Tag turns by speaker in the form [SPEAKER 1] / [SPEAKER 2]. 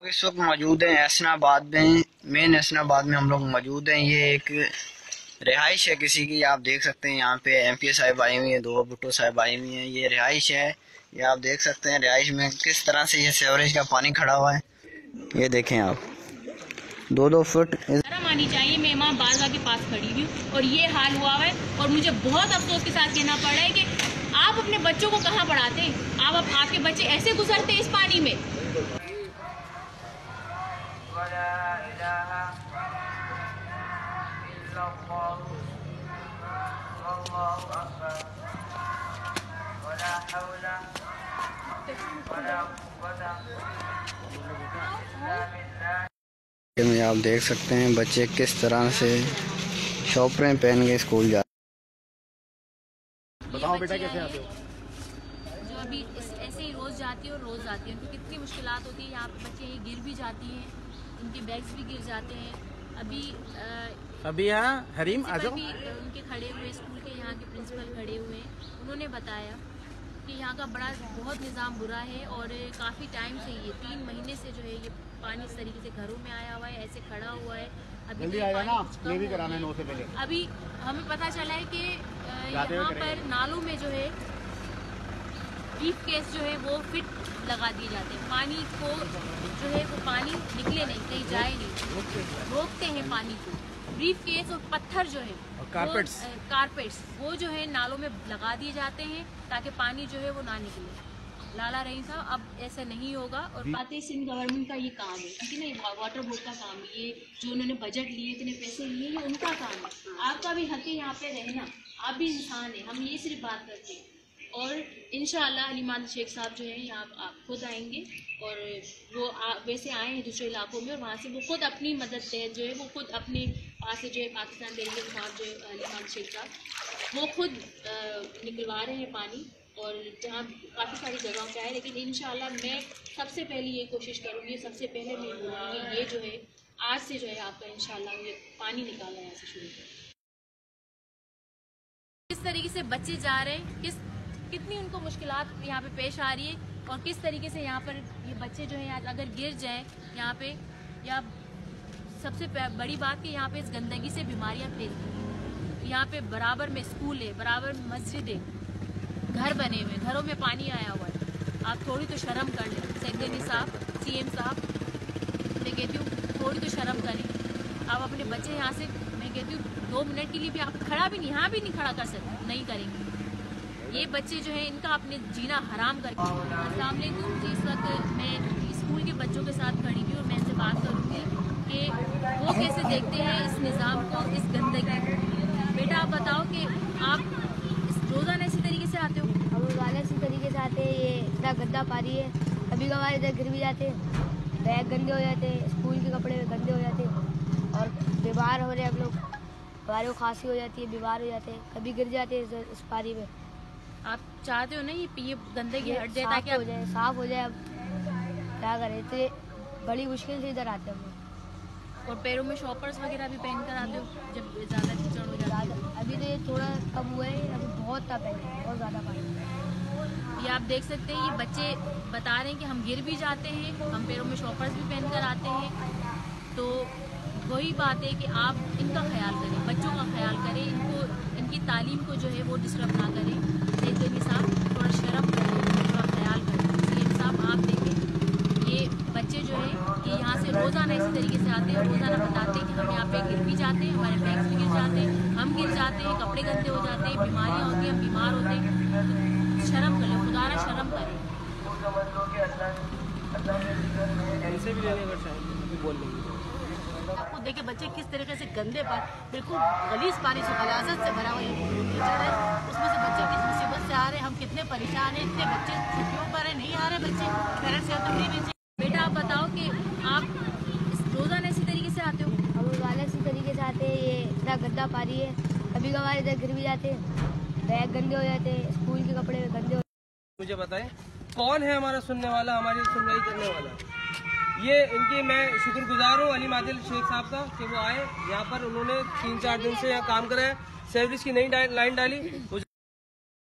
[SPEAKER 1] इस वक्त मौजूद हैं एहसनाबाद में, मेन एहसनाबाद में हम लोग मौजूद हैं। ये एक रिहाइश है किसी की, आप देख सकते हैं। यहाँ पे एमपी साहब आई हुई है, दो भुट्टो साहब आई हुई हैं। ये रिहाइश है, ये आप देख सकते हैं रिहाइश में किस तरह से ये सीवरेज का पानी खड़ा हुआ है। ये देखें आप, 2-2 फुट
[SPEAKER 2] शर्म आनी चाहिए। मैं इमाम बारगाह के पास खड़ी हुई और ये हाल हुआ है और मुझे बहुत अफसोस के साथ कहना पड़ रहा है कि आप अपने बच्चों को कहाँ पढ़ाते हैं। आपके बच्चे ऐसे गुजरते हैं इस पानी में।
[SPEAKER 1] में आप देख सकते हैं बच्चे किस तरह से शॉपरें पहन के स्कूल जा।
[SPEAKER 3] बताओ बेटा कैसे आते हो?
[SPEAKER 2] जो अभी ऐसे ही रोज जाती है और रोज आती है, उनको कितनी मुश्किलात होती है। यहाँ पे बच्चे यहीं गिर भी जाती हैं, इनके बैग्स भी गिर जाते हैं। अभी
[SPEAKER 3] यहाँ हरीम आ जाओ।
[SPEAKER 2] उनके खड़े हुए स्कूल के यहाँ के प्रिंसिपल खड़े हुए हैं, उन्होंने बताया कि यहाँ का बहुत निज़ाम बुरा है और काफ़ी टाइम से ये 3 महीने से जो है ये पानी इस तरीके से घरों में आया हुआ है, ऐसे खड़ा हुआ है। अभी
[SPEAKER 3] भी कराना है 9 से पहले।
[SPEAKER 2] अभी हमें पता चला है कि यहाँ पर नालों में जो है ब्रीफ केस जो है वो फिट लगा दिए जाते हैं। पानी को जो है वो पानी निकले नहीं, कहीं जाए नहीं, रोकते हैं पानी को। ब्रीफ केस और पत्थर जो है कारपेट्स वो जो है नालों में लगा दिए जाते हैं ताकि पानी जो है वो ना निकले। लाला रहीम साहब, अब ऐसा नहीं होगा। और बातें सिंध गवर्नमेंट का ये काम है, ठीक है ना, ये वाटर बोर्ड का काम है। ये जो उन्होंने बजट लिए, इतने पैसे लिए, ये उनका काम है। आपका भी हक है यहाँ पे रहना, आप भी इंसान है, हम ये सिर्फ बात करते हैं। और इंशाअल्लाह अलीमान शेख साहब जो है यहाँ खुद आएंगे और वो वैसे आए हैं दूसरे इलाकों में और वहाँ से वो खुद अपनी मदद जो है वो खुद अपने पास से जो है पाकिस्तान तहरीक साहब जो है अलीमान शेख साहब वो खुद निकलवा रहे हैं पानी। और जहाँ काफ़ी सारी जगहों पे आए, लेकिन इंशाअल्लाह मैं सबसे पहले ये कोशिश करूँगी, सबसे पहले मैं बोलूँगी ये जो है आज से जो है आपका इंशाअल्लाह ये पानी निकालना यहाँ से शुरू करें। किस तरीके से बच्चे जा रहे हैं, कितनी उनको मुश्किलात यहाँ पे पेश आ रही है और किस तरीके से यहाँ पर ये बच्चे जो हैं अगर गिर जाएं यहाँ पे, या सबसे बड़ी बात कि यहाँ पे इस गंदगी से बीमारियाँ फैलती हैं। यहाँ पे बराबर में स्कूल है, बराबर मस्जिद है, घर बने हुए, घरों में पानी आया हुआ है। आप थोड़ी तो शर्म कर लें। सेक्रेटरी साहब, सीएम साहब, मैं कहती हूँ थोड़ी तो शर्म करें। आप अपने बच्चे यहाँ से, मैं कहती हूँ 2 मिनट के लिए भी आप खड़ा भी नहीं, यहाँ भी नहीं खड़ा कर सकते, नहीं करेंगे। ये बच्चे जो है इनका अपने जीना हराम करके। अस्सलाम वालेकुम। इस वक्त मैं स्कूल के बच्चों के साथ खड़ी हुई और मैं इनसे बात करूँगी कि वो कैसे देखते हैं इस निज़ाम को, इस गंदगी को। बेटा आप बताओ कि आप रोज़ाना इसी तरीके से आते हो?
[SPEAKER 4] हम रोज़ाना इसी तरीके से आते हैं। ये इतना गंदा पानी है, कभी कभार इधर गिर भी जाते हैं, बैग गंदे हो जाते हैं, स्कूल के कपड़े गंदे हो जाते हैं और बीमार हो रहे हैं हम लोग। हमारे को खांसी हो जाती है, बीमार हो जाते हैं, कभी गिर जाते हैं इस पानी में।
[SPEAKER 2] आप चाहते हो ना ये गंदगी हट जाए, ताकि
[SPEAKER 4] हो जाए, साफ हो जाए। अब क्या करें, इतने बड़ी मुश्किल से इधर आते हैं हम लोग।
[SPEAKER 2] और पैरों में शॉपर्स वगैरह भी पहन कर आते हो जब ज़्यादा कीचड़ हो जाता है?
[SPEAKER 4] अभी तो ये थोड़ा कम हुआ है, अभी बहुत तप है, बहुत ज़्यादा पानी।
[SPEAKER 2] ये आप देख सकते हैं, ये बच्चे बता रहे हैं कि हम गिर भी जाते हैं, हम पैरों में शॉपर्स भी पहन कर आते हैं। तो वही बात है कि आप इनका ख्याल करें, बच्चों का ख्याल करें, इनकी तालीम को जो है वो डिस्टर्ब ना करें। सेक्रेटरी साहब थोड़ा शर्म करें, थोड़ा ख्याल करें। सीएम साहब आप देखें, ये बच्चे जो है ये यहाँ से रोज़ाना इसी तरीके से आते हैं, रोज़ाना बताते हैं कि हम यहाँ पे गिर भी जाते हैं, हमारे बैग्स भी गिर जाते हैं, हम गिर जाते हैं, कपड़े गंदे हो जाते हैं, बीमारियाँ होती हैं, हम बीमार होते हैं। तो शर्म करें, खुदारा शर्म करें।
[SPEAKER 3] ऐसे भी लेने अगर बोल लेंगे।
[SPEAKER 5] आपको देखिए बच्चे किस तरीके से गंदे बिल्कुल गलीज पानी से गलाजत से भरा हुआ कीचड़ है, उसमें से बच्चे किस मुसीबत से आ रहे हैं, हम कितने परेशान हैं। इतने बच्चे छुट्टियों पर है, नहीं आ रहे बच्चे, पेरेंट्स या तकलीफ।
[SPEAKER 2] बेटा आप बताओ कि आप रोज़ाना इसी तरीके से आते हो?
[SPEAKER 4] हम रोज़ाना इसी तरीके से आते हैं। ये इतना गंदा पानी है, कभी कभार इधर गिर भी जाते हैं, बैग गंदे हो जाते हैं, स्कूल के कपड़े गंदे हो।
[SPEAKER 6] मुझे बताएं कौन है हमारा सुनने वाला, हमारी सुनवाई करने वाला? ये इनकी मैं शुक्रगुजार हूँ अली मादिल शेख साहब का कि वो आए यहाँ पर, उन्होंने 3-4 दिन से यहाँ काम करा है, सर्विस की नई लाइन डाली।